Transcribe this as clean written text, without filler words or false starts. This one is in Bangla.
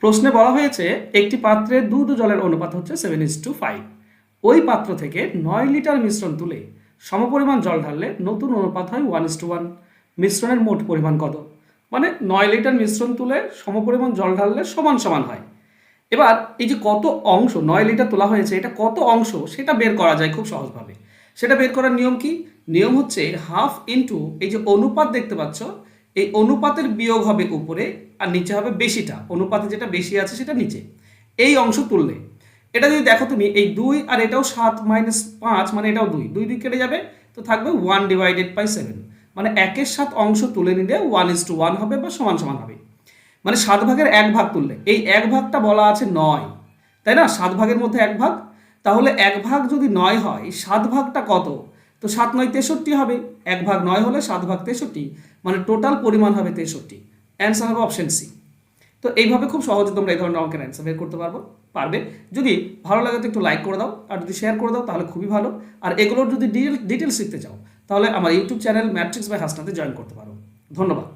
প্রশ্নে বলা হয়েছে একটি পাত্রে দুধ ও জলের অনুপাত হচ্ছে 7:5। ওই পাত্র থেকে 9 লিটার মিশ্রণ তুলে সমপরিমাণ জল ঢাললে নতুন অনুপাত হয় 1:1। মিশ্রণের মোট পরিমাণ কত? মানে 9 লিটার মিশ্রণ তুলে সমপরিমাণ জল ঢাললে সমান সমান হয়। এবার এই যে কত অংশ 9 লিটার তোলা হয়েছে, এটা কত অংশ সেটা বের করা যায় খুব সহজভাবে। সেটা বের করার নিয়ম কি? নিয়ম হচ্ছে হাফ ইন্টু এই যে অনুপাত দেখতে পাচ্ছ, এই অনুপাতের বিয়োগ হবে উপরে আর নিচে হবে বেশিটা, অনুপাতে যেটা বেশি আছে সেটা নিচে। এই অংশ তুললে এটা যদি দেখো তুমি, এই 2 আর এটাও 7 - 5 মানে এটাও 2 2 2 কেটে যাবে, তো থাকবে 1/7। মানে 1/7 অংশ তুলে নিলে 1:1 হবে বা সমান সমান হবে। মানে 7 ভাগের 1 ভাগ তুললে এই 1 ভাগটা বলা আছে 9, তাই না? 7 ভাগের মধ্যে 1 ভাগ, তাহলে 1 ভাগ যদি 9 হয় 7 ভাগটা কত? তো 7 9 63 হবে। 1 ভাগ 9 হলে 7 ভাগ 63, মানে টোটাল পরিমাণ হবে 63। অ্যান্সার হবে অপশন সি। তো এইভাবে খুব সহজে তোমরা এই ধরনের অঙ্কের অ্যান্সার বের করতে পারবে। যদি ভালো লাগে তো একটু লাইক করে দাও, আর যদি শেয়ার করে দাও তাহলে খুবই ভালো। আর এগুলোর যদি ডিটেলস শিখতে চাও তাহলে আমার ইউটিউব চ্যানেল ম্যাট্রিক্স বাই হাসনাতে জয়েন করতে পারো। ধন্যবাদ।